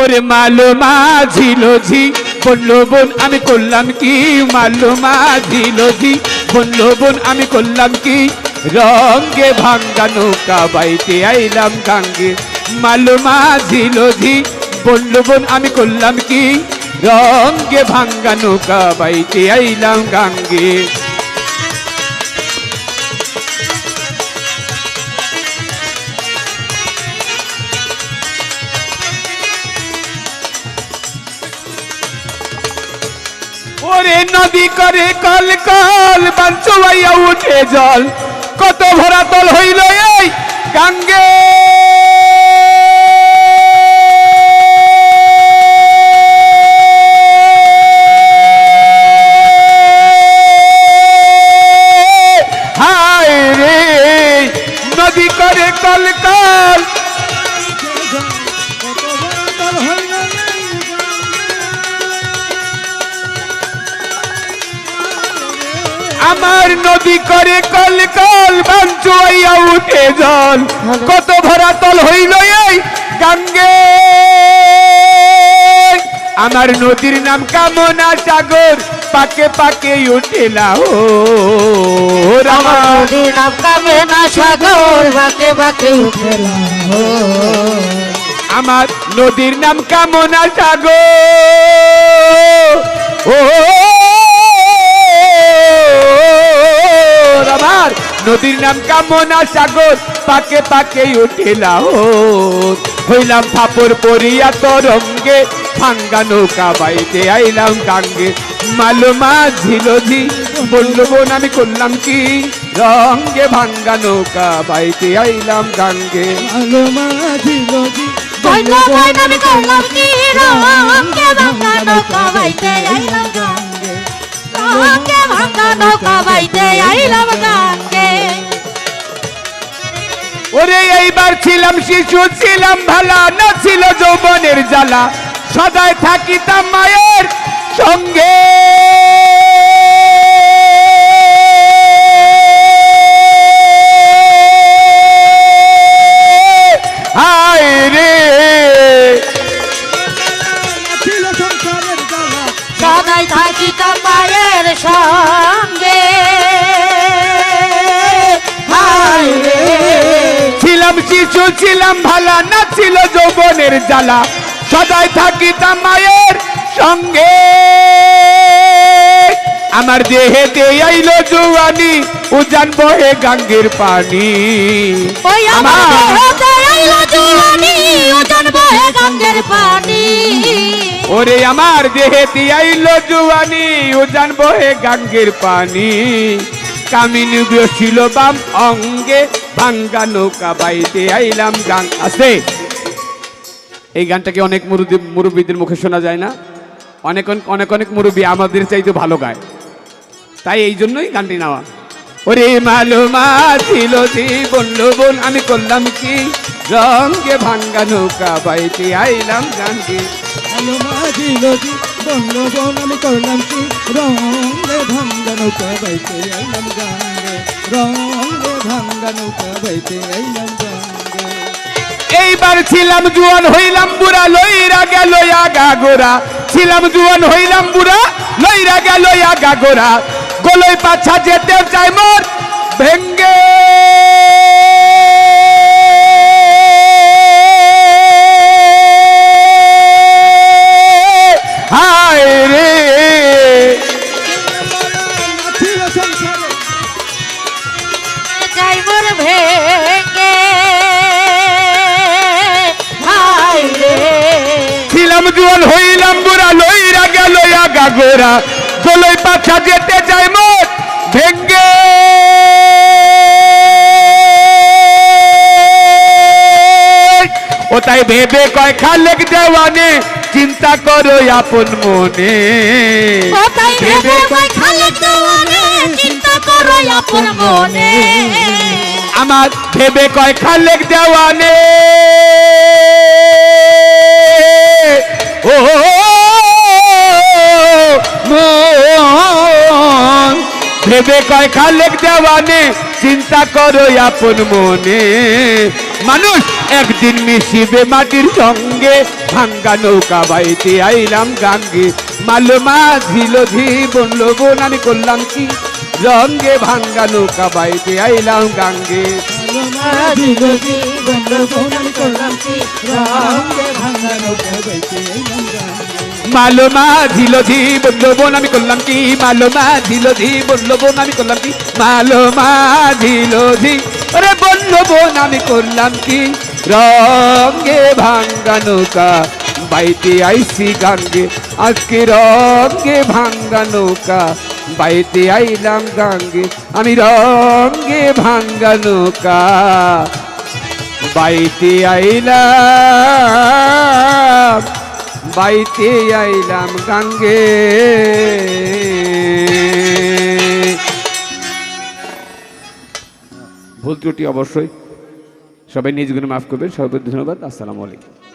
ওরে মালো মাঝিলোঝি বললো বোন আমি করলাম কি, মালো মাঝিলোঝি বললো বোন আমি করলাম কি, রঙে ভাঙ্গা নৌকা বাইতে আইলাম গাঙ্গে। মালো মাঝিলোঝি বললো বোন আমি করলাম কি, রঙে ভাঙ্গা নৌকা বাইতে আইলাম গাঙ্গে। ওরে নদী করে কল কল বাঞ্চুয়াইয়া উঠে জল, কত ভরা তল হইল এই গাঙ্গে। হায় রে নদী করে কল কল, আমার নদী করে কল কল বাঞ্চুয়াইয়া উঠে জল, কত ভরা তল হইল এই গাঙ্গে। আমার নদীর নাম কামনা সাগর, পাকে পাকে উঠে লাহোর। আমার নদীর নাম কামনা সাগর, পাকে পাকে উঠে লাহোর। আমার নদীর নাম কামনা সাগর, ও আমার নদীর নাম কামনা সাগর, পাকে পাকে উঠে লাহোর। হইলাম ফাপর পরিয়া তরঙ্গে, ভাঙ্গা নৌকা বাইতে আইলাম গাঙ্গে। মালো মাঝিলোঝি বললো বোন আমি করলাম কি, রঙ্গে ভাঙ্গা নৌকা বাইতে আইলাম গাঙ্গে। মালো মাঝিলোঝি বললো বোন আমি করলাম কি, রঙে ভাঙ্গা নৌকা বাইতে আইলাম গাঙ্গে। রঙে ভাঙ্গা নৌকা বাইতে আইলাম গাঙ্গে। ওরে এইবার ছিলাম শিশু, ছিলাম ভালা, না ছিল যৌবনের জ্বালা, সদাই থাকিতাম মায়ের সঙ্গে। হায় রে ছিল সংসারের জ্বালা, সদাই থাকিতাম মায়ের সঙ্গে। হায় রে ছিলাম শিশু, ছিলাম ভালা, না ছিল যৌবনের জ্বালা, সদাই থাকিতাম মায়ের সঙ্গে। আমার দেহেতে আইলো জুয়ানি, উজান বহে গাঙ্গের পানি। ওই আমার দেহতে আইলো জুয়ানি, উজান বহে গাঙ্গের পানি। ওরে আমার দেহেতে আইলো জুয়ানি, উজান বহে গাঙ্গের পানি। কামিনী বসিল বাম অঙ্গে, ভাঙ্গা নৌকা বাইতে আইলাম গাং। আছে এই গানটাকে অনেক মুরব্বীদের মুখে শোনা যায় না, অনেক অনেক অনেক মুরব্বী আমাদের চাইতে ভালো গায়, তাই এই জন্যই গানটি নেওয়া। ওরে মালো মাঝিলোঝি বললো বোন আমি করলাম কি, রঙে ভাঙ্গা নৌকা বাইতে আইলাম গাঙ্গে। মালো মাঝিলোঝি বললো বোন আমি করলাম কি, রঙে ভাঙ্গা নৌকা বাইতে আইলাম গাঙ্গে। রঙে ভাঙ্গা নৌকা বাইতে আইলাম গাঙ্গে। এইবার ছিলাম জুয়ান হইলাম বুড়া, লইরা গেল আগা গোরা। ছিলাম জুয়ান হইলাম বুড়া, লইরা গেল আগা গোরা। গলই পাছা যেতে চাই মোর ভেঙ্গে। হায় রে ছিল সংসারে যাই মোর ভেঙ্গে। হায় রে ছিলাম জুয়ান হইলাম বুড়া, লইরা গেল আগা গোরা। গলই পাছা যেতে চাই মোর ভেঙ্গে। ও তাই ভেবে কয় খালেক দেওয়ানে, চিন্তা করো আপন মনে। ও তাই ভেবে কয় খালেক দেওয়ানে, চিন্তা করো আপন মনে। আমার ভেবে কয় খালেক দেওয়ানে, ও মন ভেবে কয় খালেক দেওয়ানে, চিন্তা করো আপন মনে। মানুষ একদিন মিশিবে মাটির সঙ্গে ভাঙ্গা নৌকা বাইতে আইলাম গাঙ্গে মালো মাঝিল ধি বললো বোন আমি করলাম কি রঙ্গে ভাঙ্গা নৌকা বাইতে আইলাম গাঙ্গে মাঝিল জীবন বোন আমি করলাম কি রঙে ভাঙ্গা নৌকা বাইতে আইলাম গাঙ্গে মালো মাঝিল ধি বললো বোন আমি করলাম কি মালো মাঝিল ধি বললো বোন আমি করলাম কি মালো মাঝিল ধি আরে বললো বোন আমি করলাম কি রঙ্গে ভাঙ্গা নৌকা বাইতে আইসি গাঙ্গে আজকে রঙ্গে ভাঙ্গা নৌকা বাইতে আইলাম গাঙ্গে আমি রঙ্গে ভাঙ্গা নৌকা বাইতে আইলাম বাইতে আইলাম গাঙ্গে ভুল ত্রুটি অবশ্যই সবাই নিজ গুণে মাফ করবেন সবাই ধন্যবাদ আসসালামু আলাইকুম